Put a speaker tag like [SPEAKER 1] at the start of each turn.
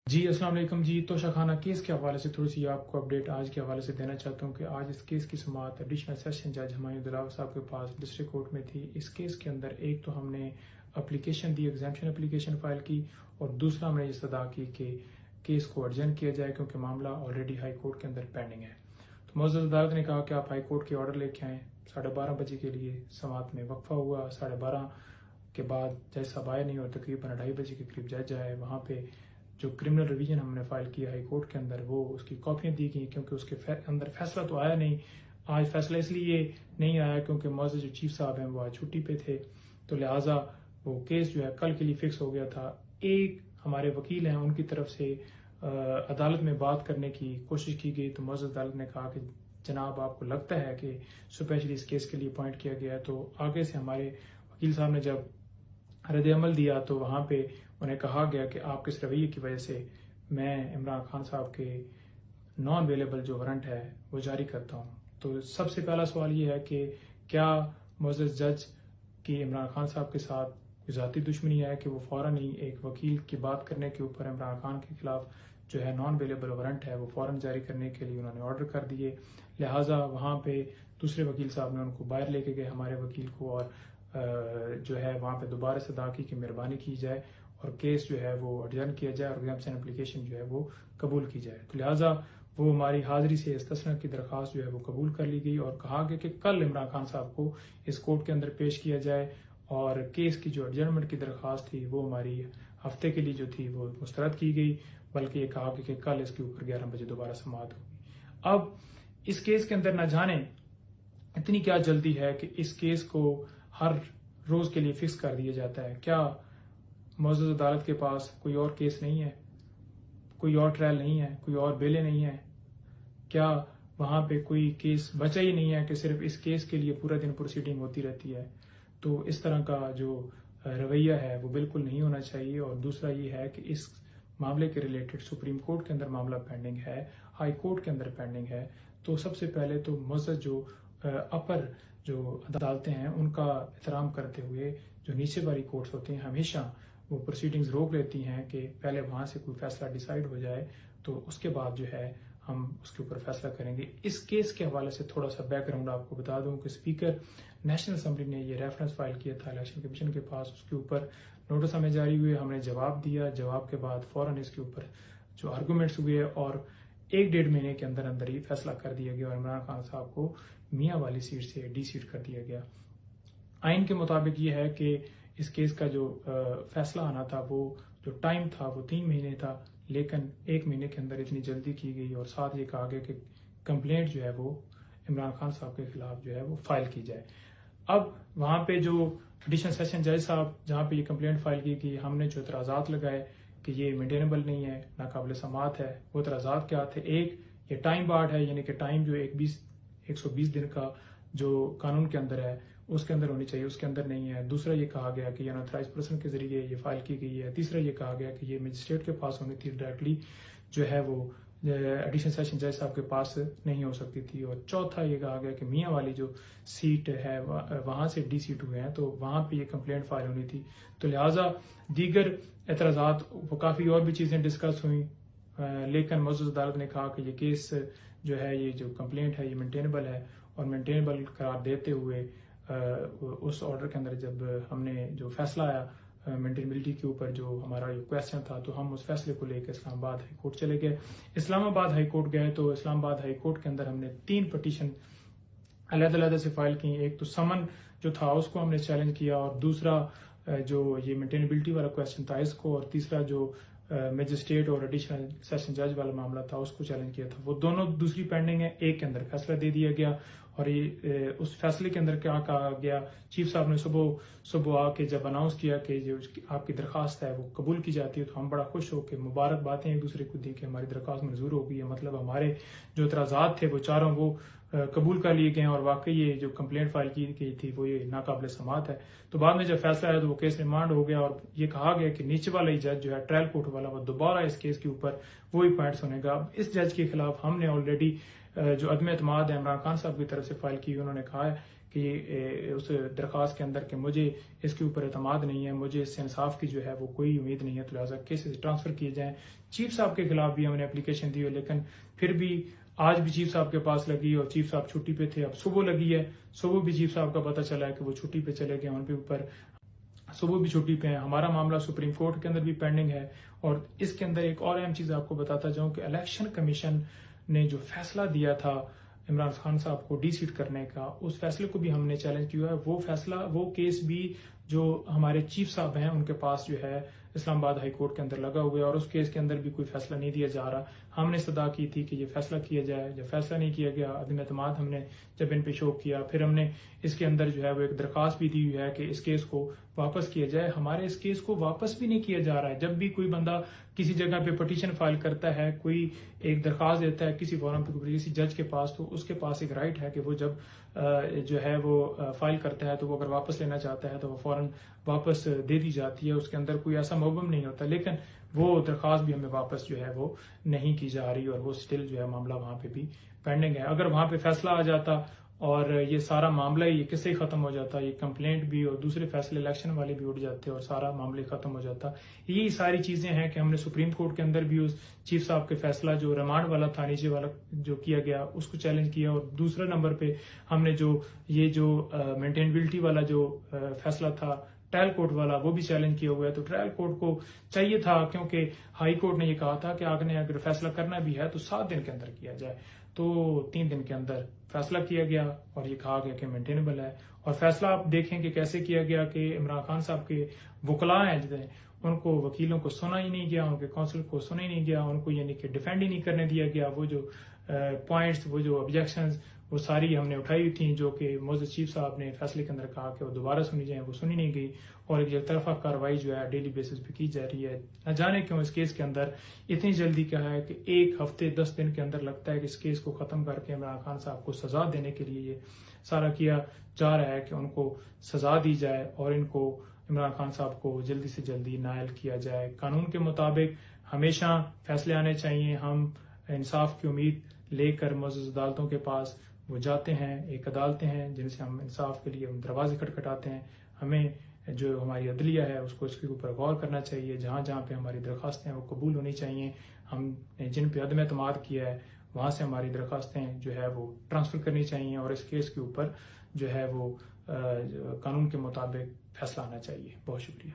[SPEAKER 1] جی السلام علیکم جی. توشہ خانہ کیس کے حوالے سے تھوڑی سی آپ کو اپڈیٹ آج کے حوالے سے دینا چاہتا ہوں کہ آج اس کیس کی سماعت ایڈیشنل سیشن جج ہمایوں دلاور صاحب کے پاس ڈسٹرکٹ کورٹ میں تھی. اس کیس کے اندر ایک تو ہم نے اپلیکیشن دی، ایگزامشن اپلیکیشن فائل کی، اور دوسرا ہم نے یہ صدا کی کہ کیس کو ارجنٹ کیا جائے کیونکہ معاملہ آلریڈی ہائی کورٹ کے اندر پینڈنگ ہے. تو معزز عدالت نے کہا کہ آپ ہائی کورٹ کے آرڈر لے کے آئیں. 12:30 بجے کے لیے سماعت میں وقفہ ہوا. 12:30 کے بعد جج صاحب آئے نہیں اور تقریباً 2:30 بجے کے قریب جج آئے. وہاں پہ جو کرمنل ریویژن ہم نے فائل کیا ہائی کورٹ کے اندر وہ اس کی کاپیاں دی گئیں کیونکہ اس کے اندر فیصلہ تو آیا نہیں. آج فیصلہ اس لیے نہیں آیا کیونکہ معزز جو چیف صاحب ہیں وہ آج چھٹی پہ تھے، تو لہٰذا وہ کیس جو ہے کل کے لیے فکس ہو گیا تھا. ایک ہمارے وکیل ہیں ان کی طرف سے عدالت میں بات کرنے کی کوشش کی گئی تو معزز عدالت نے کہا کہ جناب آپ کو لگتا ہے کہ اسپیشلی اس کیس کے لیے اپوائنٹ کیا گیا ہے. تو آگے سے ہمارے وکیل صاحب نے جب رد عمل دیا تو وہاں پہ انہیں کہا گیا کہ آپ کے اس رویے کی وجہ سے میں عمران خان صاحب کے نان اویلیبل جو وارنٹ ہے وہ جاری کرتا ہوں. تو سب سے پہلا سوال یہ ہے کہ کیا معزز جج کی عمران خان صاحب کے ساتھ کوئی ذاتی دشمنی ہے کہ وہ فوراً ہی ایک وکیل کی بات کرنے کے اوپر عمران خان کے خلاف جو ہے نان اویلیبل وارنٹ ہے وہ فوراً جاری کرنے کے لیے انہوں نے آرڈر کر دیے. لہٰذا وہاں پہ دوسرے وکیل صاحب نے ان کو باہر لے کے گئے ہمارے وکیل کو، اور جو ہے وہاں پہ دوبارہ سے ادا کی مہربانی کی جائے اور کیس جو ہے وہ ایڈجرن کیا جائے اور ایگزامشن اپلیکیشن جو ہے وہ قبول کی جائے. تو لہٰذا وہ ہماری حاضری سے استثنا کی درخواست جو ہے وہ قبول کر لی گئی اور کہا گیا کہ کل عمران خان صاحب کو اس کورٹ کے اندر پیش کیا جائے. اور کیس کی جو ایڈجرنمنٹ کی درخواست تھی وہ ہماری ہفتے کے لیے جو تھی وہ مسترد کی گئی، بلکہ یہ کہا کہ کل اس کے اوپر 11 بجے دوبارہ سماعت ہوگی. اب اس کیس کے اندر نہ جانے اتنی کیا جلدی ہے کہ اس کیس کو ہر روز کے لیے فکس کر دیا جاتا ہے. کیا معزز عدالت کے پاس کوئی اور کیس نہیں ہے، کوئی اور ٹرائل نہیں ہے، کوئی اور بیلیں نہیں ہے؟ کیا وہاں پہ کوئی کیس بچا ہی نہیں ہے کہ صرف اس کیس کے لیے پورا دن پروسیڈنگ ہوتی رہتی ہے؟ تو اس طرح کا جو رویہ ہے وہ بالکل نہیں ہونا چاہیے. اور دوسرا یہ ہے کہ اس معاملے کے ریلیٹڈ سپریم کورٹ کے اندر معاملہ پینڈنگ ہے، ہائی کورٹ کے اندر پینڈنگ ہے. تو سب سے پہلے تو معزز جو اپر جو عدالتیں ہیں ان کا احترام کرتے ہوئے جو نیچے والی کورٹس ہوتی ہیں ہمیشہ وہ پروسیڈنگز روک لیتی ہیں کہ پہلے وہاں سے کوئی فیصلہ ڈیسائیڈ ہو جائے تو اس کے بعد جو ہے ہم اس کے اوپر فیصلہ کریں گے. اس کیس کے حوالے سے تھوڑا سا بیک گراؤنڈ آپ کو بتا دوں کہ اسپیکر نیشنل اسمبلی نے یہ ریفرنس فائل کیا تھا الیکشن کمیشن کے پاس، اس کے اوپر نوٹس ہمیں جاری ہوئے، ہم نے جواب دیا. جواب کے بعد فوراً اس کے اوپر جو آرگومنٹس ہوئے اور 1-1.5 مہینے کے اندر اندر ہی فیصلہ کر دیا گیا اور عمران خان صاحب کو میاں والی سیٹ سے ڈی سیٹ کر دیا گیا. آئین کے مطابق یہ ہے کہ اس کیس کا جو فیصلہ آنا تھا وہ جو ٹائم تھا وہ 3 مہینے تھا، لیکن 1 مہینے کے اندر اتنی جلدی کی گئی اور ساتھ یہ کہا گیا کہ کمپلینٹ جو ہے وہ عمران خان صاحب کے خلاف جو ہے وہ فائل کی جائے. اب وہاں پہ جو ایڈیشنل سیشن جج صاحب جہاں پہ یہ کمپلینٹ فائل کی گئی، ہم نے جو اعتراضات لگائے کہ یہ مینٹینیبل نہیں ہے، ناقابل سماعت ہے. وہ اعتراضات کیا تھے؟ ایک، یہ ٹائم بارڈ ہے، یعنی کہ ٹائم جو 120 دن کا جو قانون کے اندر ہے اس کے اندر ہونی چاہیے، اس کے اندر نہیں ہے. دوسرا یہ کہا گیا کہ انتھرائزڈ پرسن کے ذریعے یہ فائل کی گئی ہے. تیسرا یہ کہا گیا کہ یہ مجسٹریٹ کے پاس ہونی تھی، ڈائریکٹلی جو ہے وہ ایڈیشنل سیشن جج صاحب کے پاس نہیں ہو سکتی تھی. اور چوتھا یہ کہا گیا کہ میاں والی جو سیٹ ہے وہاں سے ڈی سیٹ ہوئے ہیں تو وہاں پہ یہ کمپلینٹ فائل ہونی تھی. تو لہٰذا دیگر اعتراضات وہ کافی اور بھی چیزیں ڈسکس ہوئیں، لیکن معزز عدالت نے کہا کہ یہ کیس جو ہے یہ جو کمپلینٹ ہے یہ مینٹینیبل ہے، اور مینٹینیبل قرار دیتے ہوئے اس آرڈر کے اندر جب ہم نے جو فیصلہ آیا مینٹینیبلٹی کے اوپر جو ہمارا یہ کویشچن تھا تو ہم اس فیصلے کو لے کے اسلام آباد ہائی کورٹ چلے گئے. اسلام آباد ہائی کورٹ گئے تو اسلام آباد ہائی کورٹ کے اندر ہم نے 3 پٹیشن علیحدہ سے فائل کی. ایک تو سمن جو تھا اس کو ہم نے چیلنج کیا، اور دوسرا جو یہ مینٹینیبلٹی والا کویشچن تھا اس کو، اور تیسرا جو مجسٹریٹ اور ایڈیشنل سیشن جج والا معاملہ تھا اس کو چیلنج کیا تھا. وہ دونوں دوسری پینڈنگ ہے. ایک کے اندر فیصلہ دے دیا گیا اور یہ اس فیصلے کے اندر کیا کہا گیا، چیف صاحب نے صبح آ کے جب اناؤنس کیا کہ جو آپ کی درخواست ہے وہ قبول کی جاتی ہے تو ہم بڑا خوش ہو کے مبارک باتیں ایک دوسرے کو دی کہ ہماری درخواست منظور ہو گئی ہے. مطلب ہمارے جو اعتراضات تھے وہ چاروں وہ قبول کر لیے گئے اور واقعی یہ جو کمپلینٹ فائل کی گئی تھی وہ یہ ناقابل سماعت ہے. تو بعد میں جب فیصلہ آیا تو وہ کیس ریمانڈ ہو گیا اور یہ کہا گیا کہ نیچے والا ہی جج جو ہے ٹرائل کورٹ والا وہ دوبارہ اس کیس کے اوپر وہی پوائنٹس ہونے گا. اب اس جج کے خلاف ہم نے آلریڈی جو عدم اعتماد ہے عمران خان صاحب کی طرف سے فائل کی، انہوں نے کہا ہے کہ اس درخواست کے اندر کہ مجھے اس کے اوپر اعتماد نہیں ہے، مجھے اس سے انصاف کی جو ہے وہ کوئی امید نہیں ہے، تو لہٰذا کیسز ٹرانسفر کیے جائیں۔ چیف صاحب کے خلاف بھی ہم نے اپلیکیشن دی ہے، لیکن پھر بھی آج بھی چیف صاحب کے پاس لگی اور چیف صاحب چھٹی پہ تھے، اب صبح لگی ہے، صبح بھی چیف صاحب کا پتہ چلا ہے کہ وہ چھٹی پہ چلے گئے، ان کے اوپر صبح بھی چھٹی پہ ہیں۔ ہمارا معاملہ سپریم کورٹ کے اندر بھی پینڈنگ ہے۔ اور اس کے اندر ایک اور اہم چیز آپ کو بتاتا جاؤں کہ الیکشن کمیشن نے جو فیصلہ دیا تھا عمران خان صاحب کو ڈی سیٹ کرنے کا، اس فیصلے کو بھی ہم نے چیلنج کیا ہے۔ وہ فیصلہ، وہ کیس بھی جو ہمارے چیف صاحب ہیں ان کے پاس جو ہے اسلام آباد ہائی کورٹ کے اندر لگا ہوا ہے، اور اس کیس کے اندر بھی کوئی فیصلہ نہیں دیا جا رہا۔ ہم نے استدعا کی تھی کہ یہ فیصلہ کیا جائے، جب فیصلہ نہیں کیا گیا، عدم اعتماد ہم نے جب ان پہ شو کیا، پھر ہم نے اس کے اندر جو ہے وہ ایک درخواست بھی دی ہوئی ہے کہ اس کیس کو واپس کیا جائے۔ ہمارے اس کیس کو واپس بھی نہیں کیا جا رہا ہے۔ جب بھی کوئی بندہ کسی جگہ پہ پٹیشن فائل کرتا ہے، کوئی ایک درخواست دیتا ہے کسی فورم پہ، کسی جج کے پاس، تو اس کے پاس ایک رائٹ ہے کہ وہ جب جو ہے وہ فائل کرتا ہے تو وہ اگر واپس لینا چاہتا ہے تو وہ فوراً واپس دے دی جاتی ہے، اس کے اندر کوئی ایسا مبہم نہیں ہوتا۔ لیکن وہ درخواست بھی ہمیں واپس جو ہے وہ نہیں کی جا رہی، اور وہ سٹل جو ہے معاملہ وہاں پہ بھی پینڈنگ ہے۔ اگر وہاں پہ فیصلہ آ جاتا اور یہ سارا معاملہ یہ کس سے ختم ہو جاتا، یہ کمپلینٹ بھی اور دوسرے فیصلے الیکشن والے بھی اٹھ جاتے اور سارا معاملہ ختم ہو جاتا۔ یہی ساری چیزیں ہیں کہ ہم نے سپریم کورٹ کے اندر بھی اس چیف صاحب کے فیصلہ جو ریمانڈ والا تھا، نیچے والا جو کیا گیا، اس کو چیلنج کیا، اور دوسرے نمبر پہ ہم نے جو یہ جو مینٹینیبلٹی والا جو فیصلہ تھا ٹرائل کورٹ والا، وہ بھی چیلنج کیا ہوا ہے۔ تو ٹرائل کورٹ کو چاہیے تھا، کیونکہ ہائی کورٹ نے یہ کہا تھا کہ آپ نے اگر فیصلہ کرنا بھی ہے تو 7 دن کے اندر کیا جائے، تو 3 دن کے اندر فیصلہ کیا گیا اور یہ کہا گیا کہ مینٹینیبل ہے۔ اور فیصلہ آپ دیکھیں کہ کیسے کیا گیا کہ عمران خان صاحب کے وکلاء ہیں جتنے، ان کو وکیلوں کو سنا ہی نہیں گیا، ان کے کونسل کو سنا ہی نہیں گیا، ان کو یعنی کہ ڈیفینڈ ہی نہیں کرنے دیا گیا۔ وہ جو پوائنٹس، وہ جو آبجیکشنز، وہ ساری ہم نے اٹھائی ہوئی تھیں، جو کہ معزز چیف صاحب نے فیصلے کے اندر کہا کہ وہ دوبارہ سنی جائیں، وہ سنی نہیں گئی، اور ایک طرفہ کارروائی جو ہے ڈیلی بیسس پہ کی جا رہی ہے۔ نہ جانے کیوں اس کیس کے اندر اتنی جلدی کیا ہے کہ 1 ہفتے 10 دن کے اندر لگتا ہے کہ اس کیس کو ختم کر کے عمران خان صاحب کو سزا دینے کے لیے یہ سارا کیا جا رہا ہے کہ ان کو سزا دی جائے اور ان کو عمران خان صاحب کو جلدی سے جلدی نائل کیا جائے۔ قانون کے مطابق ہمیشہ فیصلے آنے چاہیے۔ ہم انصاف کی امید لے کر معزز عدالتوں کے پاس وہ جاتے ہیں، ایک عدالتیں ہیں جن سے ہم انصاف کے لیے ہم دروازے کھٹکھٹاتے ہیں۔ ہمیں جو ہماری عدلیہ ہے اس کو اس کے اوپر غور کرنا چاہیے، جہاں جہاں پہ ہماری درخواستیں ہیں وہ قبول ہونی چاہیے۔ ہم نے جن پہ عدم اعتماد کیا ہے وہاں سے ہماری درخواستیں جو ہے وہ ٹرانسفر کرنی چاہیے، اور اس کیس کے اوپر جو ہے وہ قانون کے مطابق فیصلہ آنا چاہیے۔ بہت شکریہ۔